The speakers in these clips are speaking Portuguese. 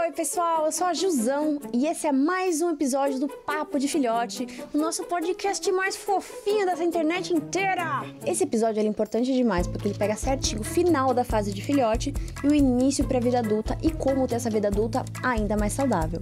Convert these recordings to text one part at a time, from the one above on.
Oi pessoal, eu sou a Jusão e esse é mais um episódio do Papo de Filhote, o nosso podcast mais fofinho dessa internet inteira. Esse episódio é importante demais porque ele pega certinho o final da fase de filhote e o início para a vida adulta e como ter essa vida adulta ainda mais saudável.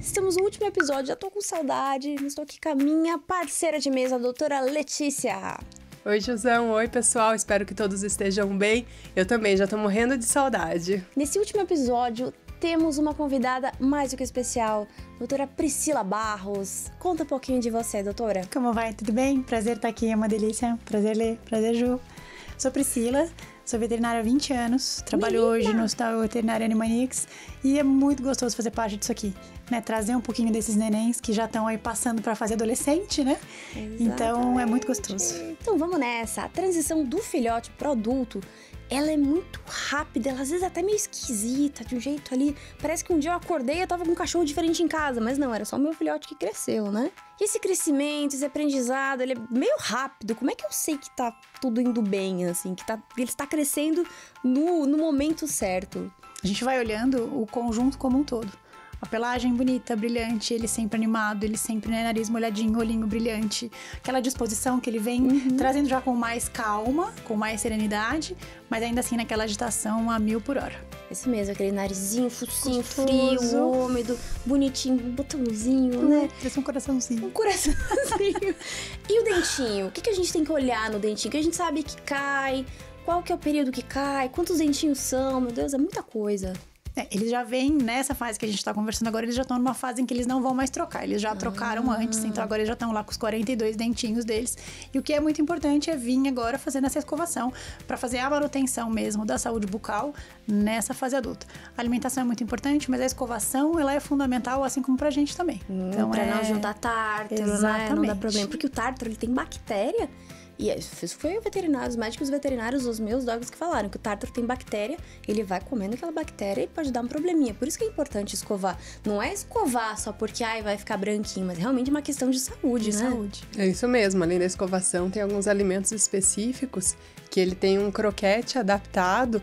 Estamos no último episódio, já tô com saudade, mas estou aqui com a minha parceira de mesa, a doutora Letícia. Oi, Jusão. Oi, pessoal. Espero que todos estejam bem. Eu também já tô morrendo de saudade. Nesse último episódio, temos uma convidada mais do que especial, doutora Priscila Barros. Conta um pouquinho de você, doutora. Como vai? Tudo bem? Prazer estar aqui, é uma delícia. Prazer, Lê. Prazer, Ju. Sou Priscila, sou veterinária há 20 anos, trabalho hoje no Hospital Veterinário Animaniacs e é muito gostoso fazer parte disso aqui, né? Trazer um pouquinho desses nenéns que já estão aí passando para fase adolescente, né? Exatamente. Então é muito gostoso. Então vamos nessa. A transição do filhote pro adulto, ela é muito rápida, ela às vezes é até meio esquisita, de um jeito ali. Parece que um dia eu acordei e eu tava com um cachorro diferente em casa, mas não, era só o meu filhote que cresceu, né? E esse crescimento, esse aprendizado, ele é meio rápido. Como é que eu sei que tá tudo indo bem, assim, que ele está crescendo no momento certo? A gente vai olhando o conjunto como um todo. A pelagem bonita, brilhante, ele sempre animado, ele sempre, né, nariz molhadinho, olhinho brilhante. Aquela disposição que ele vem trazendo já com mais calma, com mais serenidade, mas ainda assim naquela agitação a 1000 por hora. Isso mesmo, aquele narizinho, focinho frio, úmido, bonitinho, um botãozinho, né? Parece um coraçãozinho. Um coraçãozinho. E o dentinho? O que a gente tem que olhar no dentinho? Que a gente sabe que cai, qual que é o período que cai, quantos dentinhos são, meu Deus, é muita coisa. Eles já vêm nessa fase que a gente tá conversando agora, eles já estão numa fase em que eles não vão mais trocar. Eles já trocaram antes, então agora eles já estão lá com os 42 dentinhos deles. E o que é muito importante é vir agora fazendo essa escovação para fazer a manutenção mesmo da saúde bucal nessa fase adulta. A alimentação é muito importante, mas a escovação, ela é fundamental, assim como pra gente também. Então, pra não juntar tártaro, exatamente, né? Não dá problema. Porque o tártaro, ele tem bactéria. E isso foi os médicos veterinários, os meus dogs que falaram que o tártaro tem bactéria, ele vai comendo aquela bactéria e pode dar um probleminha. Por isso que é importante escovar. Não é escovar só porque vai ficar branquinho, mas realmente é uma questão de saúde, né? Saúde. É isso mesmo. Além da escovação, tem alguns alimentos específicos que ele tem um croquete adaptado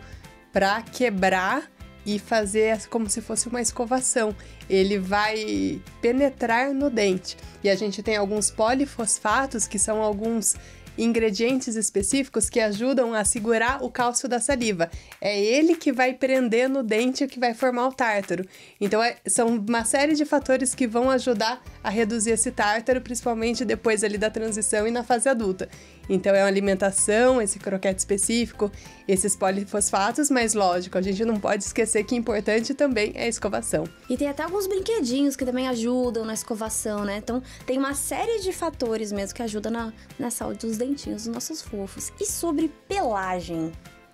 para quebrar e fazer como se fosse uma escovação. Ele vai penetrar no dente. E a gente tem alguns polifosfatos, que são alguns ingredientes específicos que ajudam a segurar o cálcio da saliva. É ele que vai prender no dente que vai formar o tártaro. Então, são uma série de fatores que vão ajudar a reduzir esse tártaro, principalmente depois ali da transição e na fase adulta. Então, é uma alimentação, esse croquete específico, esses polifosfatos, mas lógico, a gente não pode esquecer que importante também é a escovação. E tem até alguns brinquedinhos que também ajudam na escovação, né? Então, tem uma série de fatores mesmo que ajudam na saúde dos dentinhos dos nossos fofos. E sobre pelagem?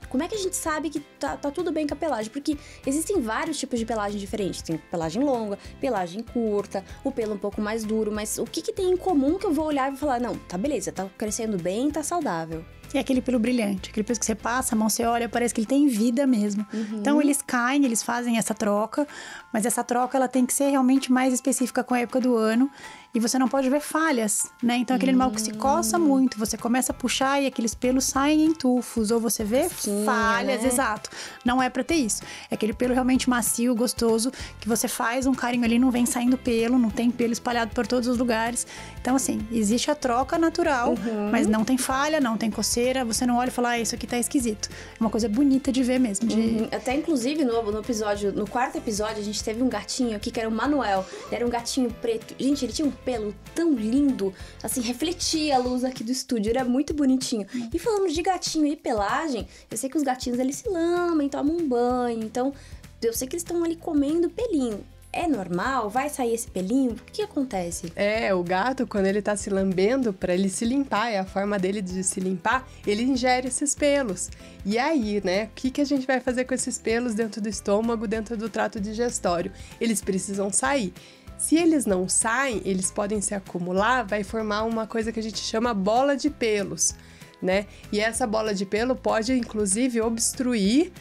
Como é que a gente sabe que tá tudo bem com a pelagem? Porque existem vários tipos de pelagem diferentes. Tem pelagem longa, pelagem curta, o pelo um pouco mais duro. Mas o que tem em comum que eu vou olhar e vou falar, não, tá beleza, tá crescendo bem, tá saudável. E aquele pelo brilhante, aquele pelo que você passa, a mão você olha, parece que ele tem vida mesmo. Então eles caem, eles fazem essa troca, mas essa troca ela tem que ser realmente mais específica com a época do ano. E você não pode ver falhas, né? Então aquele animal que se coça muito, você começa a puxar e aqueles pelos saem em tufos, ou você vê falhas, né? Exato. Não é pra ter isso. É aquele pelo realmente macio, gostoso, que você faz um carinho ali, não vem saindo pelo, não tem pelo espalhado por todos os lugares. Então assim, existe a troca natural, mas não tem falha, não tem coceira, você não olha e fala, isso aqui tá esquisito. É uma coisa bonita de ver mesmo. Até inclusive no quarto episódio, a gente teve um gatinho aqui que era o Manuel. Ele era um gatinho preto. Gente, ele tinha um pelo tão lindo, assim, refletia a luz aqui do estúdio, era muito bonitinho. E falando de gatinho e pelagem, eu sei que os gatinhos, eles se lambem, tomam um banho, então eu sei que eles estão ali comendo pelinho. É normal? Vai sair esse pelinho? O que acontece? O gato, quando ele tá se lambendo, para ele se limpar, é a forma dele de se limpar, ele ingere esses pelos. E aí, né, o que a gente vai fazer com esses pelos dentro do estômago, dentro do trato digestório? Eles precisam sair. Se eles não saem, eles podem se acumular, vai formar uma coisa que a gente chama bola de pelos, né? E essa bola de pelo pode, inclusive, obstruir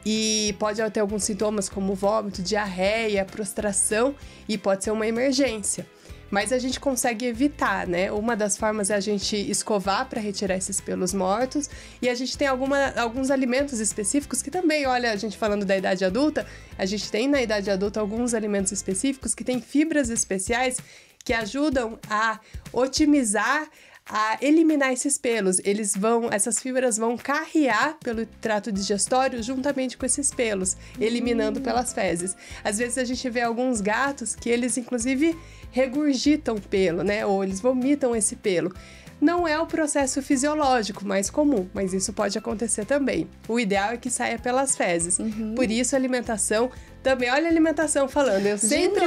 e pode ter alguns sintomas como vômito, diarreia, prostração e pode ser uma emergência. mas a gente consegue evitar, né? Uma das formas é a gente escovar para retirar esses pelos mortos, e a gente tem alguns alimentos específicos que também, olha, a gente falando da idade adulta, a gente tem na idade adulta alguns alimentos específicos que têm fibras especiais que ajudam a otimizar, a eliminar esses pelos. Essas fibras vão carrear pelo trato digestório juntamente com esses pelos, eliminando pelas fezes. Às vezes a gente vê alguns gatos que eles, inclusive, regurgitam pelo, né? Ou eles vomitam esse pelo. Não é o processo fisiológico mais comum, mas isso pode acontecer também. O ideal é que saia pelas fezes. Por isso, a alimentação também. Olha a alimentação falando. Eu sempre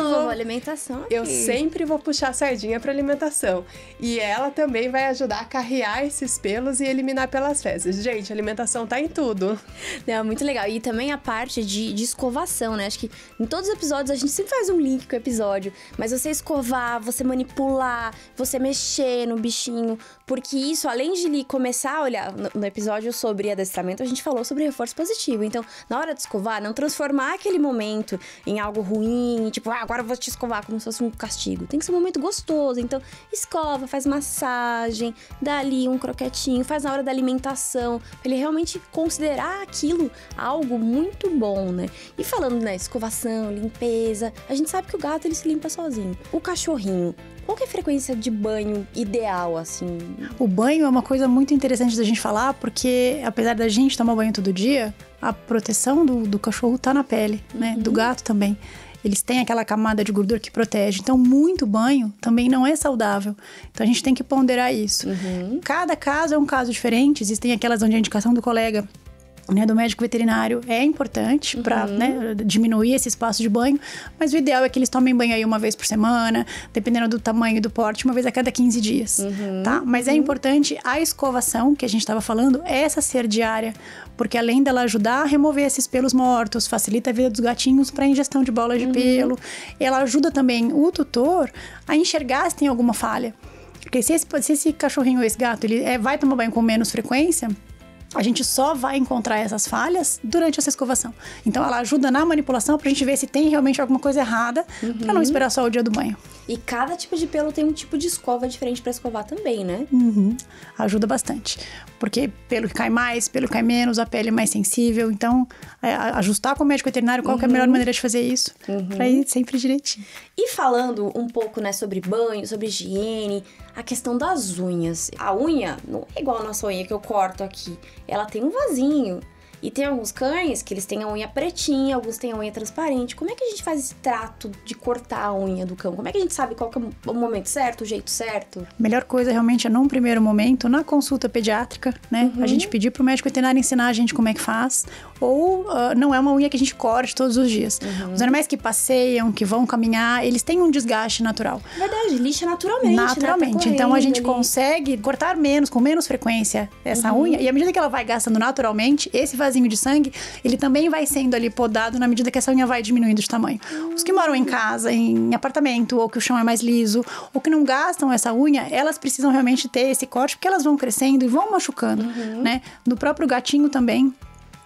vou puxar a sardinha para alimentação. E ela também vai ajudar a carrear esses pelos e eliminar pelas fezes. Gente, a alimentação tá em tudo. É muito legal. E também a parte de escovação, né? Acho que em todos os episódios a gente sempre faz um link com o episódio. Mas você escovar, você manipular, você mexer no bichinho. Porque isso, além de ele começar a olhar no episódio sobre adestramento, a gente falou sobre reforço positivo. Então, na hora de escovar, não transformar aquele momento em algo ruim, tipo, agora eu vou te escovar como se fosse um castigo. Tem que ser um momento gostoso. Então, escova, faz massagem, dá ali um croquetinho, faz na hora da alimentação, pra ele realmente considerar aquilo algo muito bom, né? E falando, né, escovação, limpeza, a gente sabe que o gato, ele se limpa sozinho. O cachorrinho, qual que é a frequência de banho ideal, assim? O banho é uma coisa muito interessante da gente falar, porque apesar da gente tomar banho todo dia, a proteção do cachorro tá na pele, né? Do gato também. Eles têm aquela camada de gordura que protege. Então, muito banho também não é saudável. Então, a gente tem que ponderar isso. Cada caso é um caso diferente. Existem aquelas onde a indicação do colega, né, do médico veterinário é importante para, né, diminuir esse espaço de banho, mas o ideal é que eles tomem banho aí uma vez por semana, dependendo do tamanho e do porte, uma vez a cada 15 dias, tá? Mas é importante a escovação, que a gente estava falando, essa ser diária, porque além dela ajudar a remover esses pelos mortos, facilita a vida dos gatinhos para ingestão de bolas de pelo, ela ajuda também o tutor a enxergar se tem alguma falha. Porque se esse cachorrinho ou esse gato ele vai tomar banho com menos frequência, a gente só vai encontrar essas falhas durante essa escovação. Então, ela ajuda na manipulação pra gente ver se tem realmente alguma coisa errada, pra não esperar só o dia do banho. E cada tipo de pelo tem um tipo de escova diferente pra escovar também, né? Ajuda bastante. Porque pelo que cai mais, pelo que cai menos, a pele é mais sensível. Então, ajustar com o médico veterinário qual que é a melhor maneira de fazer isso. Pra ir sempre direitinho. E falando um pouco, né, sobre banho, sobre higiene, a questão das unhas. A unha não é igual a nossa unha que eu corto aqui. Ela tem um vasinho. E tem alguns cães que eles têm a unha pretinha, alguns têm a unha transparente. Como é que a gente faz esse trato de cortar a unha do cão? Como é que a gente sabe qual que é o momento certo, o jeito certo? A melhor coisa realmente é, num primeiro momento, na consulta pediátrica, né? A gente pedir pro médico veterinário ensinar a gente como é que faz. Ou não é uma unha que a gente corte todos os dias. Os animais que passeiam, que vão caminhar, eles têm um desgaste natural. Verdade, lixa naturalmente, naturalmente. Né? Então a gente consegue cortar com menos frequência essa unha. E à medida que ela vai gastando naturalmente, esse vasinho de sangue, ele também vai sendo ali podado na medida que essa unha vai diminuindo de tamanho. Os que moram em casa, em apartamento, ou que o chão é mais liso, ou que não gastam essa unha, elas precisam realmente ter esse corte, porque elas vão crescendo e vão machucando, né? No próprio gatinho também,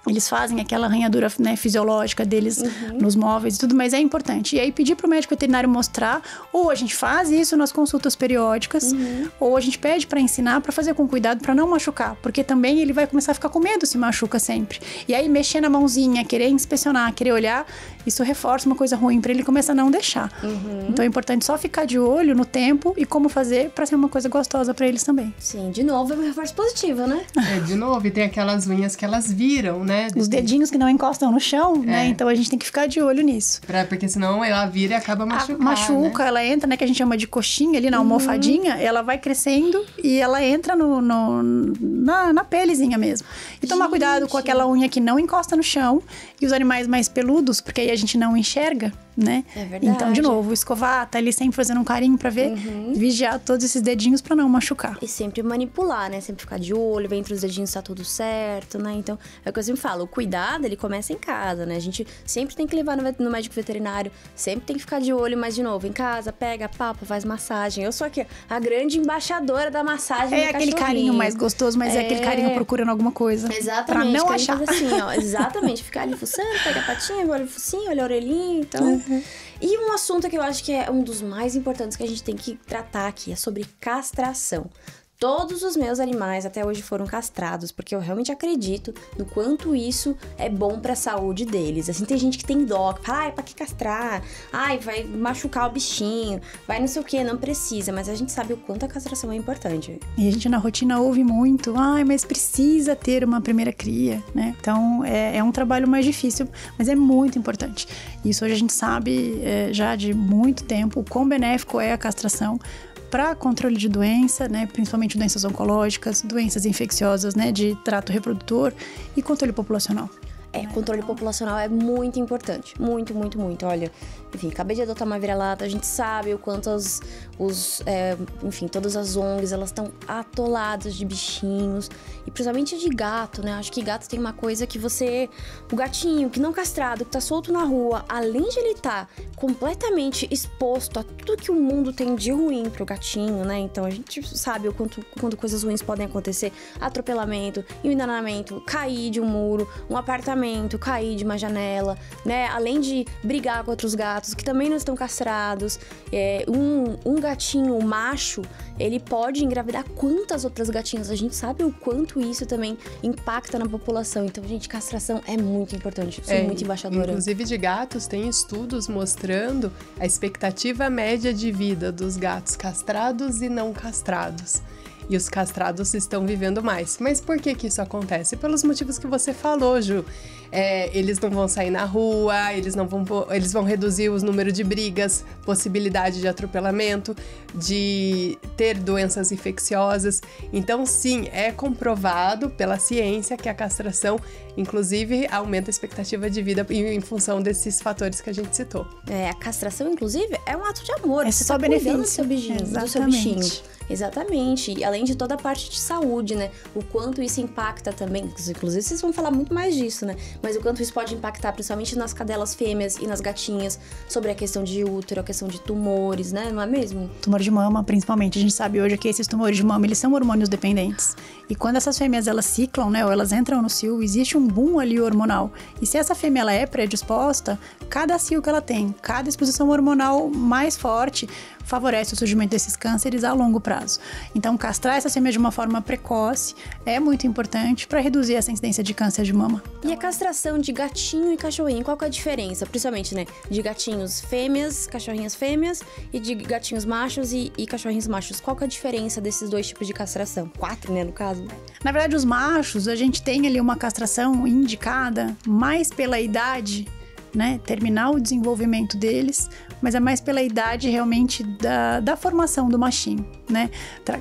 eles fazem aquela arranhadura, né, fisiológica deles nos móveis e tudo, mas é importante. E aí pedir pro médico veterinário mostrar, ou a gente faz isso nas consultas periódicas, ou a gente pede para ensinar, para fazer com cuidado, para não machucar, porque também ele vai começar a ficar com medo se machuca sempre. E aí mexer na mãozinha, querer inspecionar, querer olhar, isso reforça uma coisa ruim para ele, começa a não deixar. Então é importante só ficar de olho no tempo e como fazer para ser uma coisa gostosa para eles também. Sim, de novo é um reforço positivo, né? De novo, e tem aquelas unhas que elas viram, né? Os dedinhos que não encostam no chão, né? Então a gente tem que ficar de olho nisso. Porque senão ela vira e acaba machucando. Machuca, né? Ela entra, né? Que a gente chama de coxinha ali na almofadinha, ela vai crescendo e ela entra na pelezinha mesmo. E tomar cuidado com aquela unha que não encosta no chão e os animais mais peludos, porque aí a gente não enxerga, né? É verdade. Então, de novo, escovar, tá ali sempre fazendo um carinho pra ver, vigiar todos esses dedinhos pra não machucar. E sempre manipular, né? Sempre ficar de olho, ver entre os dedinhos se tá tudo certo, né? Então, é o que eu sempre falo, o cuidado, ele começa em casa, né? A gente sempre tem que levar no médico veterinário, sempre tem que ficar de olho, mas de novo, em casa, pega, palpa, faz massagem. Eu sou aqui a grande embaixadora da massagem. É aquele carinho mais gostoso, mas é aquele carinho procurando alguma coisa. Exatamente. Pra não achar. Assim, ó, exatamente, ficar ali fuçando, pega a patinha, olha o focinho, olha a orelhinha, então... E um assunto que eu acho que é um dos mais importantes que a gente tem que tratar aqui é sobre castração. Todos os meus animais até hoje foram castrados, porque eu realmente acredito no quanto isso é bom pra saúde deles. Assim, tem gente que tem dó, que fala, ai, pra que castrar? Ai, vai machucar o bichinho, vai não sei o que, não precisa. Mas a gente sabe o quanto a castração é importante. E a gente na rotina ouve muito, ai, mas precisa ter uma primeira cria, né? Então, é um trabalho mais difícil, mas é muito importante. Isso hoje a gente sabe já de muito tempo, o quão benéfico é a castração para controle de doença, né, principalmente doenças oncológicas, doenças infecciosas, né, de trato reprodutor e controle populacional. Controle populacional é muito importante. Muito, muito, muito. Olha, enfim, acabei de adotar uma vira-lata, a gente sabe o quanto todas as ONGs, elas estão atoladas de bichinhos. E principalmente de gato, né? Acho que gato tem uma coisa que o gatinho que não castrado, que tá solto na rua, além de ele estar completamente exposto a tudo que o mundo tem de ruim pro gatinho, né? Então a gente sabe o quanto coisas ruins podem acontecer. Atropelamento, envenenamento, cair de um muro, um apartamento, cair de uma janela, né? Além de brigar com outros gatos que também não estão castrados. Um gatinho macho, ele pode engravidar quantas outras gatinhas? A gente sabe o quanto isso também impacta na população. Então, gente, castração é muito importante. Sou muito embaixadora. Inclusive de gatos, tem estudos mostrando a expectativa média de vida dos gatos castrados e não castrados. E os castrados estão vivendo mais. Mas por que isso acontece? Pelos motivos que você falou, Ju. Eles não vão sair na rua, eles vão reduzir os números de brigas, possibilidade de atropelamento, de ter doenças infecciosas. Então, sim, é comprovado pela ciência que a castração, inclusive, aumenta a expectativa de vida em função desses fatores que a gente citou. A castração, inclusive, é um ato de amor. Você só benefício do seu bichinho. Exatamente. E além de toda a parte de saúde, né? O quanto isso impacta também. Inclusive, vocês vão falar muito mais disso, né? Mas o quanto isso pode impactar, principalmente nas cadelas fêmeas e nas gatinhas, sobre a questão de útero, a questão de tumores, né? Não é mesmo? Tumor de mama, principalmente. A gente sabe hoje que esses tumores de mama, eles são hormônios dependentes. E quando essas fêmeas, elas ciclam, né? Ou elas entram no cio, existe um boom ali hormonal. E se essa fêmea, ela é predisposta, cada cio que ela tem, cada exposição hormonal mais forte, favorece o surgimento desses cânceres a longo prazo. Então, castrar essa fêmea de uma forma precoce é muito importante para reduzir essa incidência de câncer de mama. E a castração de gatinho e cachorrinho, qual que é a diferença? Principalmente, né, de gatinhos fêmeas, cachorrinhas fêmeas, e de gatinhos machos e cachorrinhos machos. Qual que é a diferença desses dois tipos de castração? 4, né, no caso? Na verdade, os machos, a gente tem ali uma castração indicada mais pela idade, né, terminar o desenvolvimento deles, mas é mais pela idade realmente da formação do machinho, né?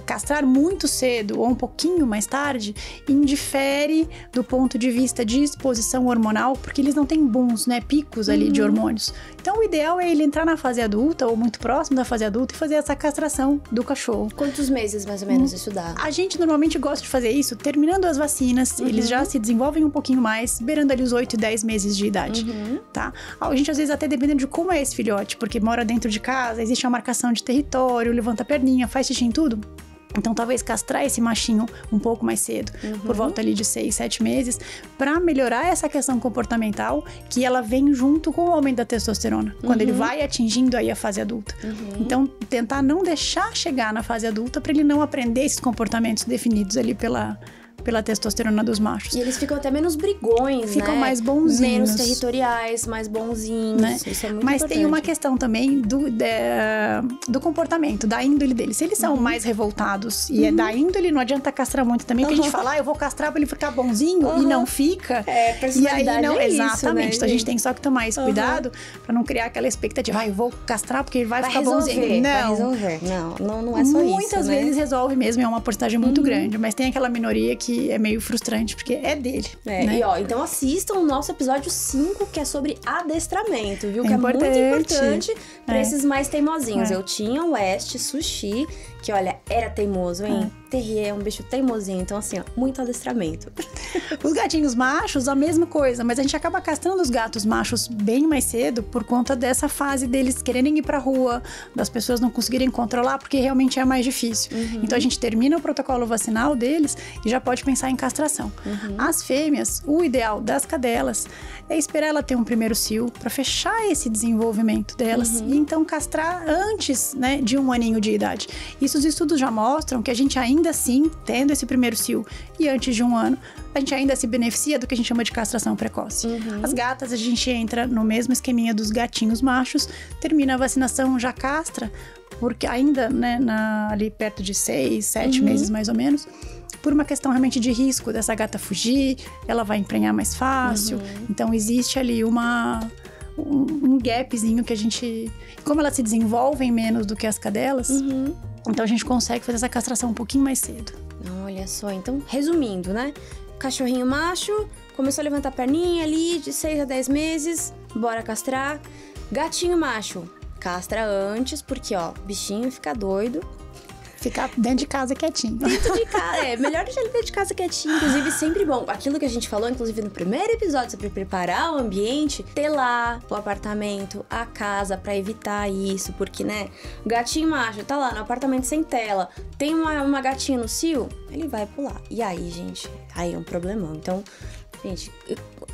Castrar muito cedo ou um pouquinho mais tarde indifere do ponto de vista de exposição hormonal, porque eles não têm booms, né, picos ali de hormônios. Então o ideal é ele entrar na fase adulta ou muito próximo da fase adulta e fazer essa castração do cachorro. Quantos meses mais ou menos isso dá? A gente normalmente gosta de fazer isso terminando as vacinas, eles já se desenvolvem um pouquinho mais, beirando ali os 8 e 10 meses de idade, tá? A gente às vezes até dependendo de como é esse filhote, porque mora dentro de casa, existe uma marcação de território, levanta a perninha, faz xixi em tudo. Então, talvez castrar esse machinho um pouco mais cedo, por volta ali de 6, 7 meses, para melhorar essa questão comportamental, que ela vem junto com o aumento da testosterona, quando ele vai atingindo aí a fase adulta. Então, tentar não deixar chegar na fase adulta para ele não aprender esses comportamentos definidos ali pela testosterona dos machos. E eles ficam até menos brigões, ficam mais bonzinhos. Menos territoriais, mais bonzinhos. Né? Isso é muito Mas importante. tem uma questão também do comportamento, da índole deles. Se eles são mais revoltados e é da índole, não adianta castrar muito também, porque a gente fala, eu vou castrar pra ele ficar bonzinho, e não fica. Personalidade e aí não, exatamente. Isso, né, então a gente tem só que tomar esse cuidado pra não criar aquela expectativa, eu vou castrar porque ele vai ficar bonzinho. Vai resolver. Não é só isso, Muitas vezes resolve mesmo, é uma porcentagem muito grande, mas tem aquela minoria que é meio frustrante, porque é dele. Né? E então assistam o nosso episódio 5, que é sobre adestramento, viu? É que importante. É muito importante pra esses mais teimosinhos. Eu tinha o West Sushi, que olha, era teimoso, hein? terrier é um bicho teimosinho, então assim, ó, muito adestramento. Os gatinhos machos, a mesma coisa, mas a gente acaba castrando os gatos machos bem mais cedo por conta dessa fase deles quererem ir pra rua, das pessoas não conseguirem controlar, porque realmente é mais difícil. Então a gente termina o protocolo vacinal deles e já pode pensar em castração. As fêmeas, o ideal das cadelas é esperar ela ter um primeiro cio para fechar esse desenvolvimento delas e então castrar antes, né, de 1 aninho de idade. Isso os estudos já mostram que a gente ainda assim, tendo esse primeiro cio e antes de 1 ano, a gente ainda se beneficia do que a gente chama de castração precoce. As gatas, a gente entra no mesmo esqueminha dos gatinhos machos, termina a vacinação, já castra, porque ainda, né, ali perto de 6, 7 meses mais ou menos, por uma questão realmente de risco dessa gata fugir, ela vai emprenhar mais fácil. Então existe ali um gapzinho que a gente... Como elas se desenvolvem menos do que as cadelas, então a gente consegue fazer essa castração um pouquinho mais cedo. Olha só, então, resumindo, né? Cachorrinho macho, começou a levantar a perninha ali, de 6 a 10 meses, bora castrar. Gatinho macho, castra antes, porque, ó, bichinho fica doido. Ficar dentro de casa quietinho. Dentro de casa, melhor deixar ele dentro de casa quietinho. Inclusive, sempre bom. Aquilo que a gente falou, inclusive, no primeiro episódio sobre preparar o ambiente, ter lá o apartamento, a casa, pra evitar isso. Porque, né, o gatinho macho tá lá no apartamento sem tela, tem uma gatinha no cio, ele vai pular. E aí, gente, aí é um problemão. Então, gente,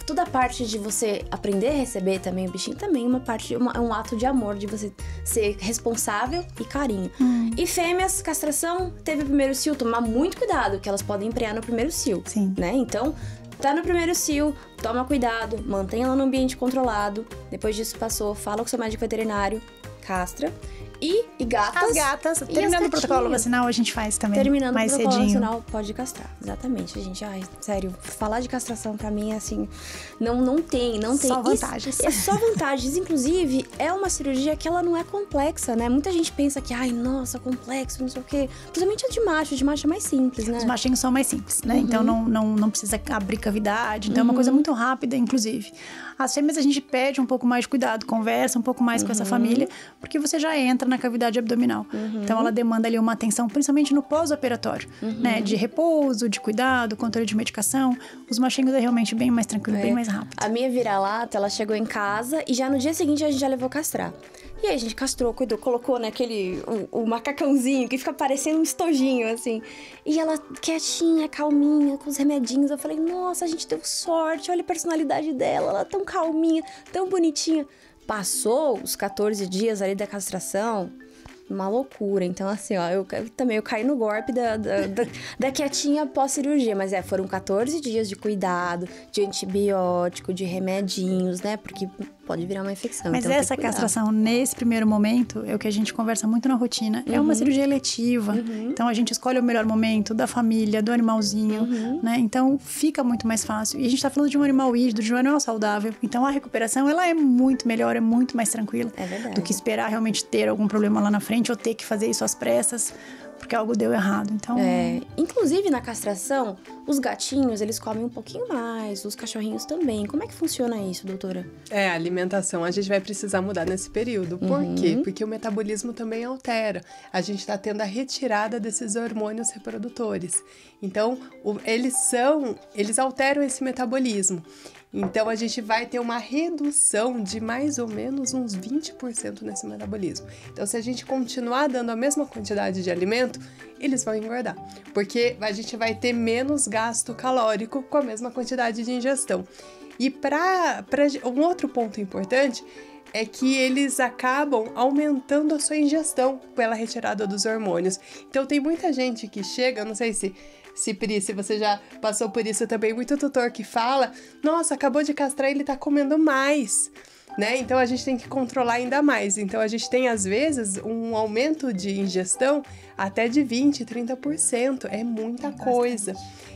toda a parte de você aprender a receber também o bichinho, também é um ato de amor, de você ser responsável e carinho. E fêmeas, castração, teve o primeiro cio, tomar muito cuidado, que elas podem emprenhar no primeiro cio. Sim. Né? Então, tá no primeiro cio, toma cuidado, mantenha ela no ambiente controlado. Depois disso passou, fala com seu médico veterinário, castra. E gatas. As gatas, terminando o protocolo vacinal, a gente faz também. Terminando mais o protocolo cedinho. vacinal, pode castrar. Exatamente, gente. Ai, sério, falar de castração pra mim é assim, não tem. Só vantagens. É só vantagens. Inclusive, é uma cirurgia que ela não é complexa, né? Muita gente pensa que, ai, nossa, complexo, não sei o quê. Principalmente a de macho é mais simples, né? Os machinhos são mais simples, né? Então não precisa abrir cavidade. Então é uma coisa muito rápida, inclusive. As fêmeas a gente pede um pouco mais de cuidado, conversa um pouco mais com essa família, porque você já entra na cavidade abdominal. Então ela demanda ali uma atenção, principalmente no pós-operatório, né? De repouso, de cuidado, controle de medicação. Os machinhos é realmente bem mais tranquilo, bem mais rápido. A minha vira-lata, ela chegou em casa e já no dia seguinte a gente já levou castrar. E aí a gente castrou, cuidou, colocou naquele o macacãozinho que fica parecendo um estojinho, assim. E ela quietinha, calminha, com os remedinhos. Eu falei, nossa, a gente deu sorte, olha a personalidade dela, ela é tão calminha, tão bonitinha. Passou os 14 dias ali da castração, uma loucura. Então, assim, ó, eu caí no golpe da quietinha pós-cirurgia. Mas foram 14 dias de cuidado, de antibiótico, de remedinhos, né? Porque pode virar uma infecção. Mas então essa castração, nesse primeiro momento, é o que a gente conversa muito na rotina. É uma cirurgia eletiva. Então, a gente escolhe o melhor momento da família, do animalzinho, né? Então, fica muito mais fácil. E a gente tá falando de um animal híbrido, de um animal saudável. Então, a recuperação, ela é muito melhor, é muito mais tranquila. É verdade. Do que esperar realmente ter algum problema lá na frente ou ter que fazer isso às pressas, porque algo deu errado. Então, inclusive, na castração, os gatinhos, eles comem um pouquinho mais, os cachorrinhos também. Como é que funciona isso, doutora? A alimentação a gente vai precisar mudar nesse período. Por quê? Porque o metabolismo também altera. A gente está tendo a retirada desses hormônios reprodutores. Então, eles alteram esse metabolismo. Então, a gente vai ter uma redução de mais ou menos uns 20% nesse metabolismo. Então, se a gente continuar dando a mesma quantidade de alimento, eles vão engordar. Porque a gente vai ter menos gasto calórico com a mesma quantidade de ingestão. E um outro ponto importante é que eles acabam aumentando a sua ingestão pela retirada dos hormônios. Então, tem muita gente que chega, eu não sei se Pri, se você já passou por isso também, muito tutor que fala, nossa, acabou de castrar, ele tá comendo mais, né? Então a gente tem que controlar ainda mais. Então a gente tem, às vezes, um aumento de ingestão até de 20%, 30%. É muita coisa.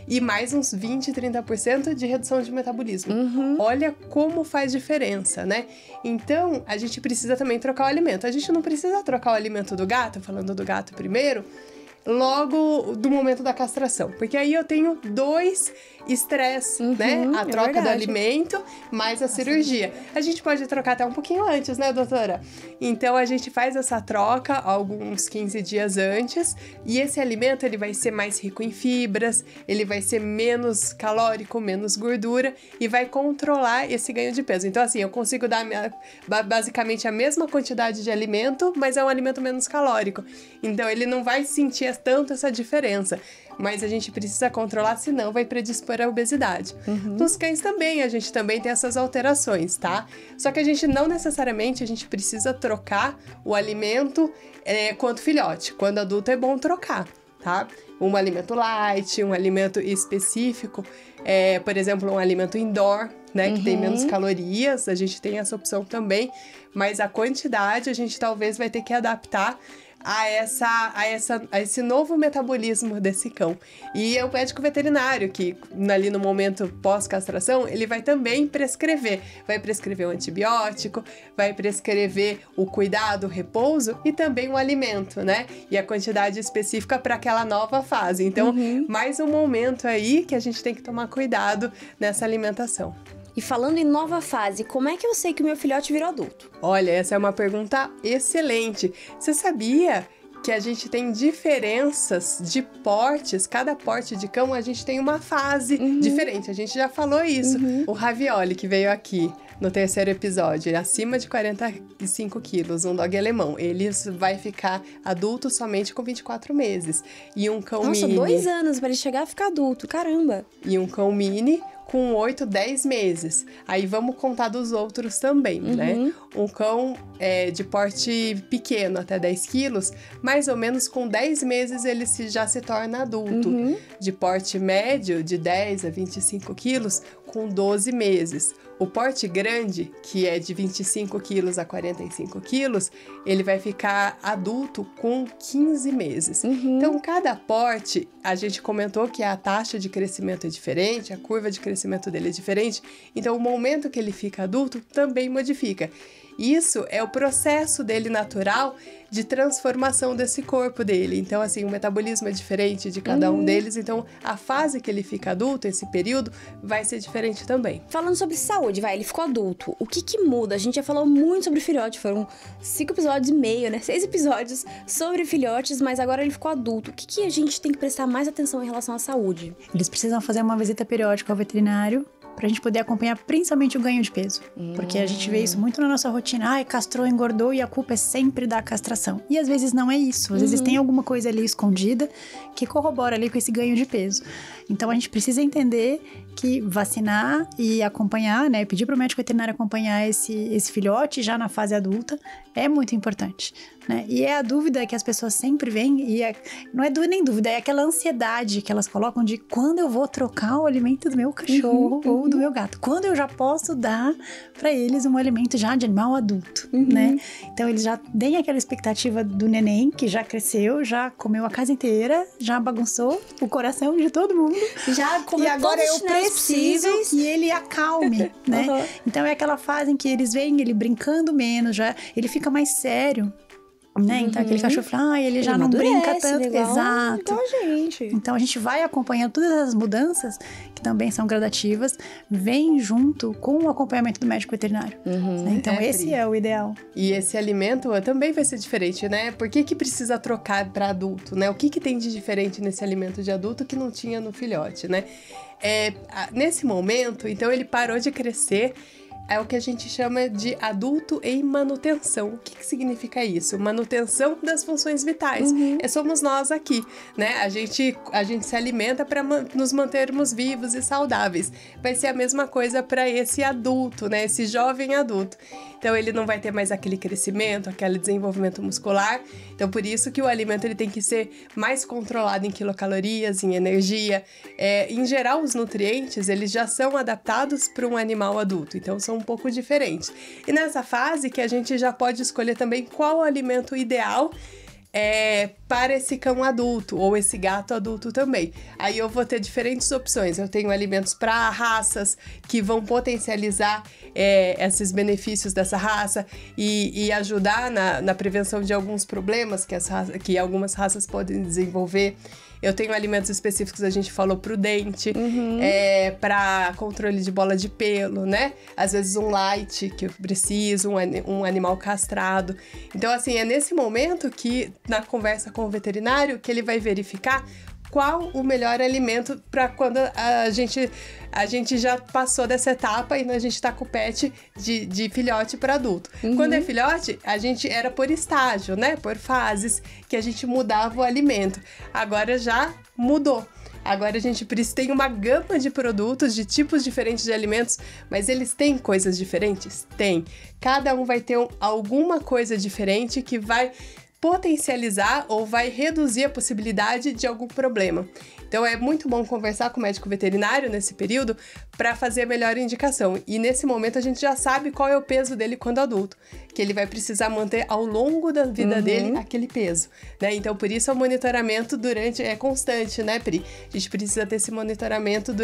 E mais uns 20%, 30% de redução de metabolismo. Olha como faz diferença, né? Então, a gente precisa também trocar o alimento. A gente não precisa trocar o alimento do gato, falando do gato primeiro, logo do momento da castração. Porque aí eu tenho 2 estresses, né? A troca do alimento mais a cirurgia. A gente pode trocar até um pouquinho antes, né, doutora? Então, a gente faz essa troca alguns 15 dias antes e esse alimento, ele vai ser mais rico em fibras, ele vai ser menos calórico, menos gordura e vai controlar esse ganho de peso. Então, assim, eu consigo dar basicamente a mesma quantidade de alimento, mas é um alimento menos calórico. Então, ele não vai sentir tanto essa diferença. Mas a gente precisa controlar, senão vai predispor à obesidade. Nos cães também, a gente também tem essas alterações, tá? Só que a gente não necessariamente, a gente precisa trocar o alimento quanto filhote. Quando adulto é bom trocar, tá? Um alimento light, um alimento específico, por exemplo, um alimento indoor, né? Que tem menos calorias, a gente tem essa opção também. Mas a quantidade a gente talvez vai ter que adaptar a esse novo metabolismo desse cão. E é o médico veterinário que, ali no momento pós-castração, ele vai também prescrever. Vai prescrever um antibiótico, vai prescrever o cuidado, o repouso e também o alimento, né? E a quantidade específica para aquela nova fase. Então, mais um momento aí que a gente tem que tomar cuidado nessa alimentação. E falando em nova fase, como é que eu sei que o meu filhote virou adulto? Olha, essa é uma pergunta excelente. Você sabia que a gente tem diferenças de portes? Cada porte de cão, a gente tem uma fase diferente. A gente já falou isso. O Ravioli, que veio aqui no 3º episódio, acima de 45 quilos, um dog alemão. Ele vai ficar adulto somente com 24 meses. E um cão mini... Nossa, 2 anos para ele chegar a ficar adulto, caramba! E um cão mini com 8, 10 meses. Aí vamos contar dos outros também, né? Um cão de porte pequeno, até 10 quilos, mais ou menos com 10 meses ele já se torna adulto. De porte médio, de 10 a 25 quilos, com 12 meses. O porte grande, que é de 25 quilos a 45 quilos, ele vai ficar adulto com 15 meses. Então, cada porte, a gente comentou que a taxa de crescimento é diferente, a curva de crescimento dele é diferente, então o momento que ele fica adulto também modifica. Isso é o processo dele natural de transformação desse corpo dele. Então, assim, o metabolismo é diferente de cada um deles. Então, a fase que ele fica adulto, esse período, vai ser diferente também. Falando sobre saúde, ele ficou adulto. O que muda? A gente já falou muito sobre filhote. Foram 5 episódios e meio, né? 6 episódios sobre filhotes, mas agora ele ficou adulto. O que a gente tem que prestar mais atenção em relação à saúde? Eles precisam fazer uma visita periódica ao veterinário pra gente poder acompanhar principalmente o ganho de peso. Porque a gente vê isso muito na nossa rotina. Ai, castrou, engordou e a culpa é sempre da castração. E às vezes não é isso. Às vezes tem alguma coisa ali escondida que corrobora ali com esse ganho de peso. Então a gente precisa entender que vacinar e acompanhar, né? Pedir pro médico veterinário acompanhar esse filhote já na fase adulta é muito importante, né? E é a dúvida que as pessoas sempre veem, não é nem dúvida, é aquela ansiedade que elas colocam de quando eu vou trocar o alimento do meu cachorro ou do meu gato, quando eu já posso dar para eles um alimento já de animal adulto, né? Então eles já têm aquela expectativa do neném que já cresceu, já comeu a casa inteira, já bagunçou o coração de todo mundo, já comeu e agora eu preciso que ele acalme, né? Então é aquela fase em que eles veem ele brincando menos, já ele fica mais sério, né? Então aquele cachorro fala, ele já não brinca tanto. Exato. Igual a gente. Então a gente vai acompanhando todas as mudanças, que também são gradativas, vem junto com o acompanhamento do médico veterinário. Né? Então esse é o ideal. E esse alimento também vai ser diferente, né? Por que precisa trocar para adulto, né? O que tem de diferente nesse alimento de adulto que não tinha no filhote, né? Nesse momento, então ele parou de crescer. É o que a gente chama de adulto em manutenção. O que significa isso? Manutenção das funções vitais. Somos nós aqui, né? A gente se alimenta para nos mantermos vivos e saudáveis. Vai ser a mesma coisa para esse adulto, né? Esse jovem adulto. Então, ele não vai ter mais aquele crescimento, aquele desenvolvimento muscular. Então, por isso que o alimento ele tem que ser mais controlado em quilocalorias, em energia. Em geral, os nutrientes, eles já são adaptados para um animal adulto. Então, são um pouco diferentes. E nessa fase que a gente já pode escolher também qual o alimento ideal para esse cão adulto ou esse gato adulto também. Aí eu vou ter diferentes opções. Eu tenho alimentos para raças que vão potencializar esses benefícios dessa raça e ajudar na prevenção de alguns problemas que algumas raças podem desenvolver. Eu tenho alimentos específicos, a gente falou, pro dente, para controle de bola de pelo, né? Às vezes um light que eu preciso, um animal castrado. Então, assim, é nesse momento que, na conversa com o veterinário, que ele vai verificar qual o melhor alimento para quando a gente já passou dessa etapa e a gente tá com o pet de filhote para adulto. Quando é filhote, a gente era por estágio, né? Por fases que a gente mudava o alimento. Agora já mudou. Agora a gente tem uma gama de produtos, de tipos diferentes de alimentos, mas eles têm coisas diferentes? Tem. Cada um vai ter alguma coisa diferente que vai potencializar ou vai reduzir a possibilidade de algum problema. Então é muito bom conversar com o médico veterinário nesse período para fazer a melhor indicação. E nesse momento a gente já sabe qual é o peso dele quando adulto, que ele vai precisar manter ao longo da vida dele aquele peso, né? Então por isso o monitoramento é constante, né, Pri? A gente precisa ter esse monitoramento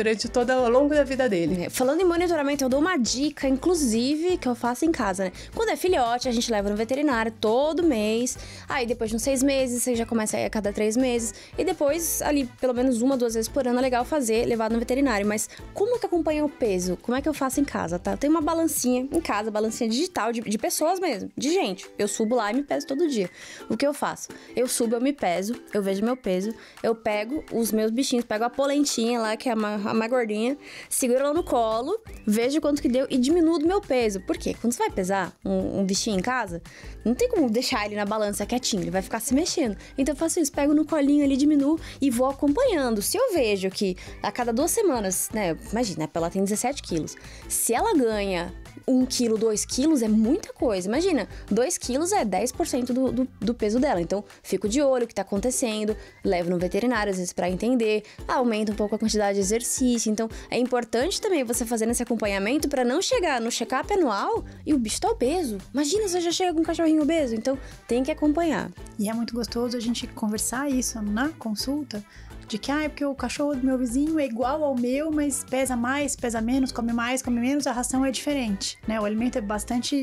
ao longo da vida dele. Falando em monitoramento, eu dou uma dica, inclusive, que eu faço em casa, né? Quando é filhote, a gente leva no veterinário todo mês. Aí depois de uns 6 meses, você já começa a ir a cada 3 meses. E depois, ali, pelo menos 1 ou 2 vezes por ano, é legal levar no veterinário. Mas como que acompanha o peso? Como é que eu faço em casa, tá? Eu tenho uma balancinha em casa, balancinha digital, de pessoas mesmo, de gente. Eu subo lá e me peso todo dia. O que eu faço? Eu subo, eu me peso, eu vejo meu peso, eu pego os meus bichinhos, pego a polentinha lá, que é a mais gordinha, seguro ela no colo, vejo quanto que deu e diminuo do meu peso. Por quê? Quando você vai pesar um bichinho em casa, não tem como deixar ele na balança quietinho, ele vai ficar se mexendo. Então eu faço isso, pego no colinho ali, diminuo e vou acompanhando. Se eu vejo que a cada 2 semanas, né, imagina, ela tem 17 quilos. Se ela ganha 1 quilo, 2 quilos, é muita coisa. Imagina, 2 quilos é 10% do peso dela. Então, fico de olho o que tá acontecendo, levo no veterinário, às vezes, pra entender, aumenta um pouco a quantidade de exercício. Então, é importante também você fazer esse acompanhamento pra não chegar no check-up anual e o bicho tá obeso. Imagina, você já chega com um cachorrinho obeso. Então, tem que acompanhar. E é muito gostoso a gente conversar isso na consulta, de que, é porque o cachorro do meu vizinho é igual ao meu, mas pesa mais, pesa menos, come mais, come menos, a ração é diferente, né? O alimento é bastante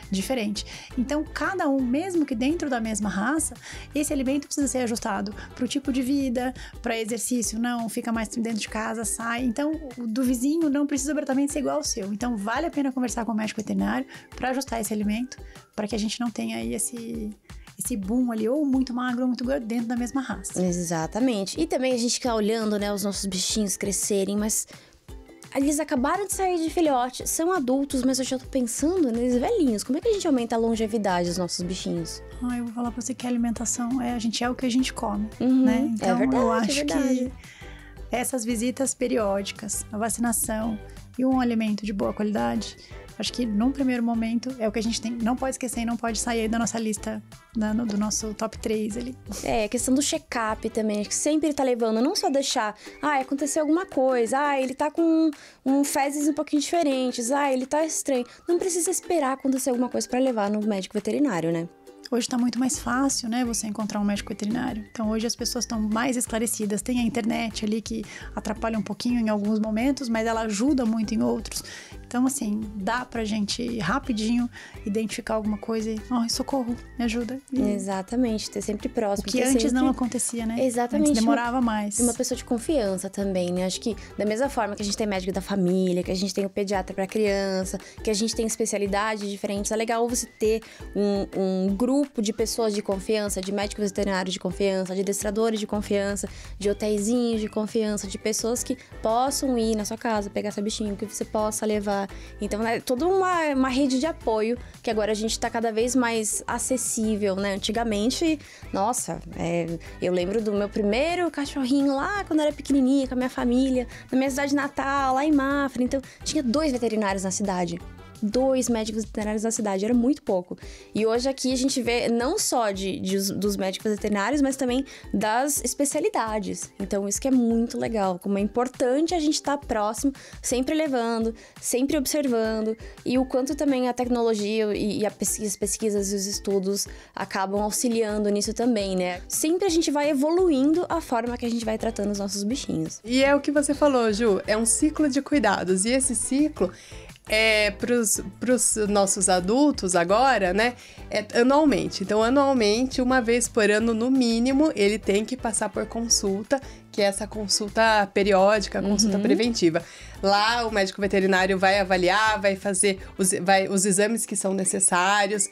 diferente. Então, cada um, mesmo que dentro da mesma raça, esse alimento precisa ser ajustado para o tipo de vida, para exercício, não, fica mais dentro de casa, sai. Então, o do vizinho não precisa obrigatoriamente ser igual ao seu. Então, vale a pena conversar com o médico veterinário para ajustar esse alimento, para que a gente não tenha aí esse boom ali, ou muito magro ou muito gordo, dentro da mesma raça. Exatamente. E também a gente fica olhando, né, os nossos bichinhos crescerem, mas eles acabaram de sair de filhote, são adultos, mas eu já tô pensando neles velhinhos. Como é que a gente aumenta a longevidade dos nossos bichinhos? Eu vou falar pra você que a alimentação, a gente é o que a gente come, né? Então, é verdade, eu acho que essas visitas periódicas, a vacinação e um alimento de boa qualidade, acho que num primeiro momento é o que a gente tem, não pode esquecer e não pode sair aí da nossa lista, do nosso top 3 ali. A questão do check-up também, que sempre tá levando, não só deixar, aconteceu alguma coisa, ele tá com fezes um pouquinho diferentes, ele tá estranho. Não precisa esperar acontecer alguma coisa pra levar no médico veterinário, né? Hoje está muito mais fácil, né, você encontrar um médico veterinário. Então, hoje as pessoas estão mais esclarecidas. Tem a internet ali que atrapalha um pouquinho em alguns momentos, mas ela ajuda muito em outros. Então, assim, dá pra gente rapidinho identificar alguma coisa e, socorro, me ajuda. Exatamente, ter sempre próximo. O que antes não acontecia, né? Exatamente. Antes demorava mais. Uma pessoa de confiança também, né? Acho que da mesma forma que a gente tem médico da família, que a gente tem o pediatra pra criança, que a gente tem especialidades diferentes, é legal você ter um grupo de pessoas de confiança, de médicos veterinários de confiança, de adestradores de confiança, de hotéisinhos de confiança, de pessoas que possam ir na sua casa, pegar seu bichinho, que você possa levar. Então, é toda uma rede de apoio que agora a gente tá cada vez mais acessível, né? Antigamente, nossa, eu lembro do meu primeiro cachorrinho lá, quando eu era pequenininha, com a minha família, na minha cidade natal, lá em Mafra. Então, tinha 2 veterinários na cidade. 2 médicos veterinários na cidade, era muito pouco. E hoje aqui a gente vê não só dos médicos veterinários, mas também das especialidades. Então isso que é muito legal, como é importante a gente estar próximo, sempre levando, sempre observando, e o quanto também a tecnologia e as pesquisas e os estudos acabam auxiliando nisso também, né? Sempre a gente vai evoluindo a forma que a gente vai tratando os nossos bichinhos. E é o que você falou, Ju, é um ciclo de cuidados, e esse ciclo pros nossos adultos agora, né, anualmente. Então, anualmente, uma vez por ano, no mínimo, ele tem que passar por consulta, que é essa consulta periódica, consulta preventiva. Lá, o médico veterinário vai avaliar, vai fazer os exames que são necessários,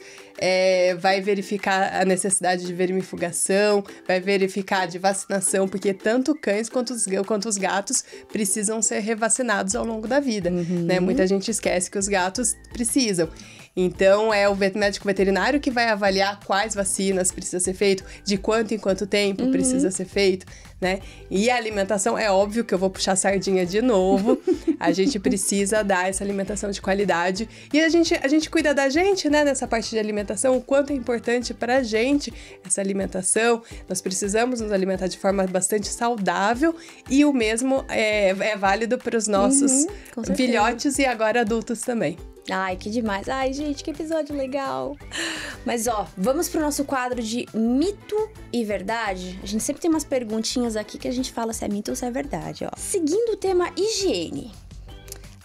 vai verificar a necessidade de vermifugação, vai verificar de vacinação, porque tanto cães quanto os gatos precisam ser revacinados ao longo da vida, né? Muita gente esquece que os gatos precisam. Então, é o médico veterinário que vai avaliar quais vacinas precisa ser feito, de quanto em quanto tempo precisa ser feito, né? E a alimentação, é óbvio que eu vou puxar a sardinha de novo. A gente precisa dar essa alimentação de qualidade. E a gente cuida da gente, né? Nessa parte de alimentação, o quanto é importante pra gente essa alimentação. Nós precisamos nos alimentar de forma bastante saudável. E o mesmo é válido para os nossos filhotes e agora adultos também. Ai, que demais. Ai, gente, que episódio legal. Mas, ó, vamos pro nosso quadro de mito e verdade. A gente sempre tem umas perguntinhas aqui que a gente fala se é mito ou se é verdade, ó. Seguindo o tema higiene.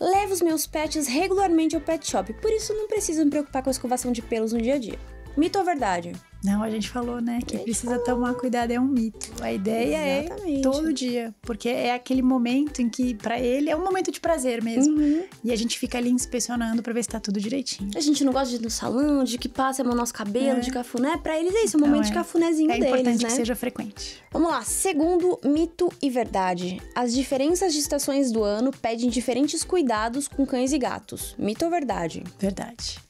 Levo os meus pets regularmente ao pet shop, por isso não preciso me preocupar com a escovação de pelos no dia a dia. Mito ou verdade? Não, a gente falou, né, que precisa tomar cuidado, é um mito. A ideia Exatamente. É todo dia, porque é aquele momento em que, pra ele, é um momento de prazer mesmo. E a gente fica ali inspecionando pra ver se tá tudo direitinho. A gente não gosta de ir no salão, de que passe a mão no nosso cabelo, de cafuné. Pra eles é isso, é um momento de cafunézinho deles, né? É importante que seja frequente. Vamos lá, segundo mito e verdade. As diferentes estações do ano pedem diferentes cuidados com cães e gatos. Mito ou verdade? Verdade.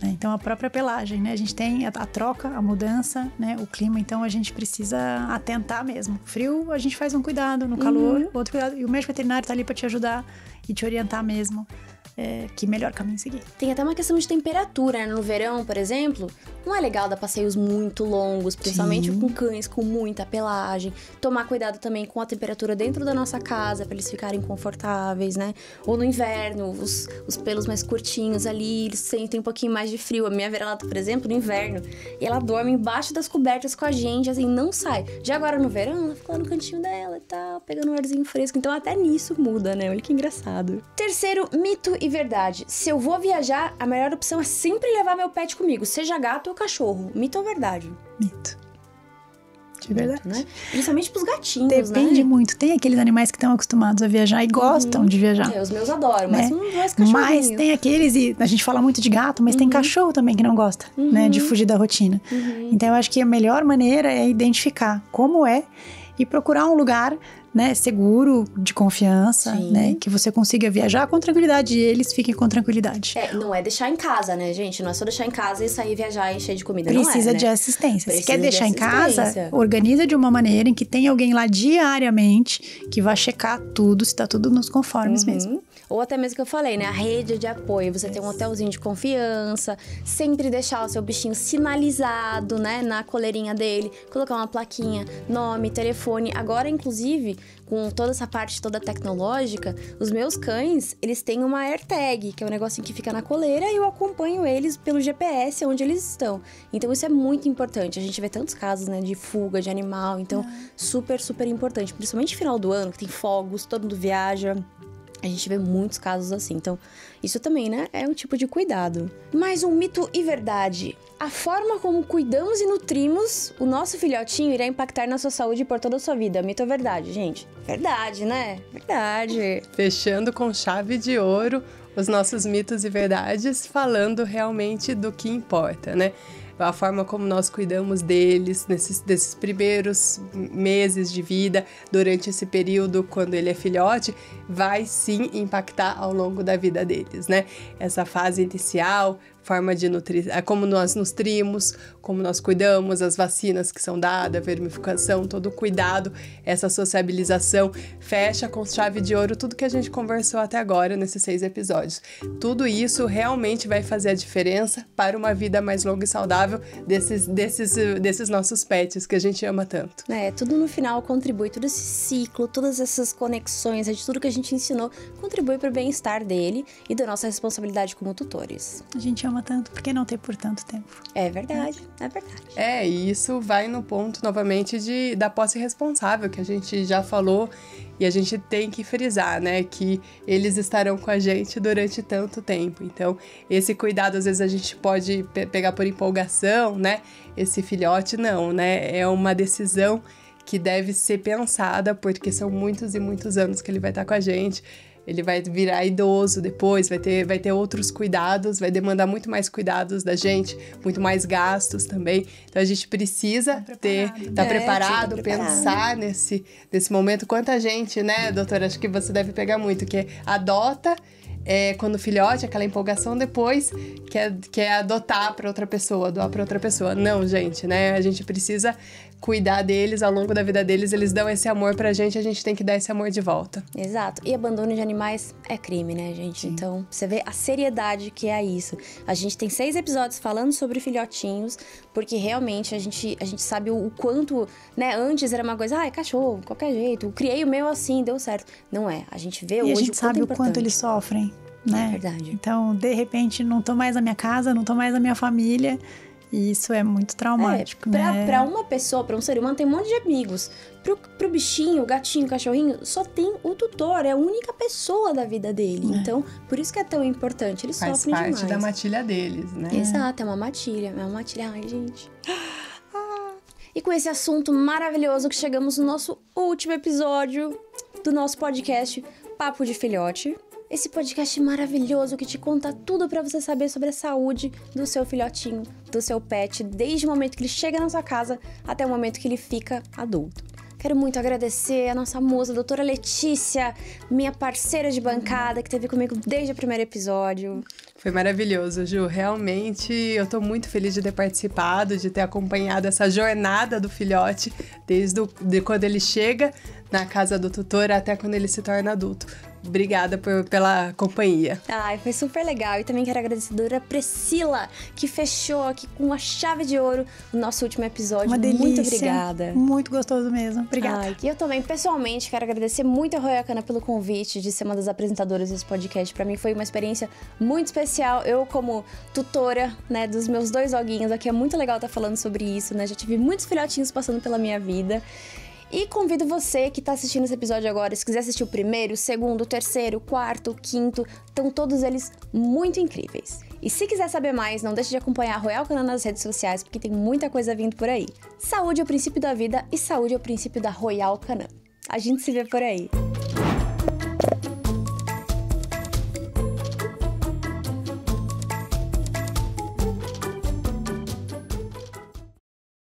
Então, a própria pelagem, né? A gente tem a troca, a mudança, né? O clima, então a gente precisa atentar mesmo. Frio, a gente faz um cuidado, no calor, outro cuidado. E o médico veterinário tá ali pra te ajudar e te orientar mesmo. Que melhor caminho seguir. Tem até uma questão de temperatura, né? No verão, por exemplo, não é legal dar passeios muito longos, principalmente com cães com muita pelagem. Tomar cuidado também com a temperatura dentro da nossa casa, para eles ficarem confortáveis, né? Ou no inverno, os pelos mais curtinhos ali, eles sentem um pouquinho mais de frio. A minha vira-lata, por exemplo, no inverno, e ela dorme embaixo das cobertas com a gente, assim, não sai. Já agora no verão, ela fica lá no cantinho dela e tal, pegando um arzinho fresco. Então até nisso muda, né? Olha que engraçado. Terceiro mito e verdade. Se eu vou viajar, a melhor opção é sempre levar meu pet comigo, seja gato ou cachorro. Mito ou verdade? Mito. De verdade. Né? Principalmente pros gatinhos, Depende né? muito. Tem aqueles animais que estão acostumados a viajar e gostam de viajar. Os meus adoram, mas não é esse cachorrinho. Mas tem aqueles, e a gente fala muito de gato, mas tem cachorro também que não gosta, né? De fugir da rotina. Então eu acho que a melhor maneira é identificar como é e procurar um lugar, né, seguro, de confiança, né, que você consiga viajar com tranquilidade e eles fiquem com tranquilidade. Não é deixar em casa, né, gente? Não é só deixar em casa e sair viajar e encher de comida. Precisa não é, de né? assistência. Precisa Se quer deixar de em casa, assistência. organiza de uma maneira em que tem alguém lá diariamente que vai checar tudo, se tá tudo nos conformes mesmo. Ou até mesmo que eu falei, né? A rede de apoio. Você tem um hotelzinho de confiança. Sempre deixar o seu bichinho sinalizado, né? Na coleirinha dele. Colocar uma plaquinha, nome, telefone. Agora, inclusive, com toda essa parte toda tecnológica, os meus cães, eles têm uma AirTag, que é um negocinho que fica na coleira e eu acompanho eles pelo GPS onde eles estão. Então, isso é muito importante. A gente vê tantos casos, né? De fuga de animal. Então, super, super importante. Principalmente no final do ano, que tem fogos, todo mundo viaja. A gente vê muitos casos assim, então isso também, né, é um tipo de cuidado. Mais um mito e verdade. A forma como cuidamos e nutrimos o nosso filhotinho irá impactar na sua saúde por toda a sua vida. Mito ou verdade, gente? Verdade, né? Verdade. Fechando com chave de ouro os nossos mitos e verdades, falando realmente do que importa, né? A forma como nós cuidamos deles desses primeiros meses de vida, durante esse período quando ele é filhote, vai sim impactar ao longo da vida deles, né? Essa fase inicial, forma de nutrir, como nós nutrimos, como nós cuidamos, as vacinas que são dadas, a vermificação, todo o cuidado, essa sociabilização, fecha com chave de ouro tudo que a gente conversou até agora nesses 6 episódios. Tudo isso realmente vai fazer a diferença para uma vida mais longa e saudável desses nossos pets que a gente ama tanto. Tudo no final contribui, todo esse ciclo, todas essas conexões, tudo que a gente ensinou contribui para o bem-estar dele e da nossa responsabilidade como tutores. A gente ama tanto, por que não ter por tanto tempo? É verdade, é verdade. E isso vai no ponto, novamente, da posse responsável, que a gente já falou e a gente tem que frisar, né? Que eles estarão com a gente durante tanto tempo. Então, esse cuidado, às vezes, a gente pode pegar por empolgação, né? Esse filhote, não, né? É uma decisão que deve ser pensada, porque são muitos e muitos anos que ele vai estar com a gente. Ele vai virar idoso depois, vai ter outros cuidados, vai demandar muito mais cuidados da gente, muito mais gastos também. Então a gente precisa estar preparado, pensar nesse momento. Quanta gente, né, doutora? Acho que você deve pegar muito, que adota quando filhote, aquela empolgação depois quer adotar para outra pessoa, doar para outra pessoa. Não, gente, né? A gente precisa cuidar deles ao longo da vida deles, eles dão esse amor pra gente, a gente tem que dar esse amor de volta. Exato. E abandono de animais é crime, né, gente? Sim. Então, você vê a seriedade que é isso. A gente tem 6 episódios falando sobre filhotinhos, porque realmente a gente sabe o quanto, né, antes era uma coisa, é cachorro, qualquer jeito, eu criei o meu assim, deu certo. Não é. A gente vê hoje a gente sabe o quanto eles sofrem, né? É verdade. Então, de repente, não tô mais na minha casa, não tô mais na minha família. E isso é muito traumático, né? Pra uma pessoa, pra um ser humano, tem um monte de amigos. Pro bichinho, gatinho, cachorrinho, só tem o tutor, é a única pessoa da vida dele. Então, por isso que é tão importante, eles sofrem demais. Faz parte da matilha deles, né? Exato, é uma matilha. Ai, gente. E com esse assunto maravilhoso que chegamos no nosso último episódio do nosso podcast Papo de Filhote. Esse podcast maravilhoso que te conta tudo pra você saber sobre a saúde do seu filhotinho, do seu pet, desde o momento que ele chega na sua casa até o momento que ele fica adulto. Quero muito agradecer a nossa musa, a doutora Letícia, minha parceira de bancada, que esteve comigo desde o primeiro episódio. Foi maravilhoso, Ju. Realmente, eu tô muito feliz de ter participado, de ter acompanhado essa jornada do filhote, desde quando ele chega na casa do tutor até quando ele se torna adulto. Obrigada pela companhia. Ai, foi super legal. E também quero agradecer a doutora Priscila, que fechou aqui com a chave de ouro o nosso último episódio. Uma delícia. Muito obrigada. Muito gostoso mesmo. Obrigada. Ai, e eu também, pessoalmente, quero agradecer muito a Royal Canin pelo convite de ser uma das apresentadoras desse podcast. Pra mim foi uma experiência muito especial. Eu, como tutora, né, dos meus 2 doguinhos aqui, é muito legal estar falando sobre isso, né? Já tive muitos filhotinhos passando pela minha vida. E convido você que está assistindo esse episódio agora, se quiser assistir o primeiro, o segundo, o terceiro, o quarto, o quinto, estão todos eles muito incríveis. E se quiser saber mais, não deixe de acompanhar a Royal Canin nas redes sociais, porque tem muita coisa vindo por aí. Saúde é o princípio da vida e saúde é o princípio da Royal Canin. A gente se vê por aí.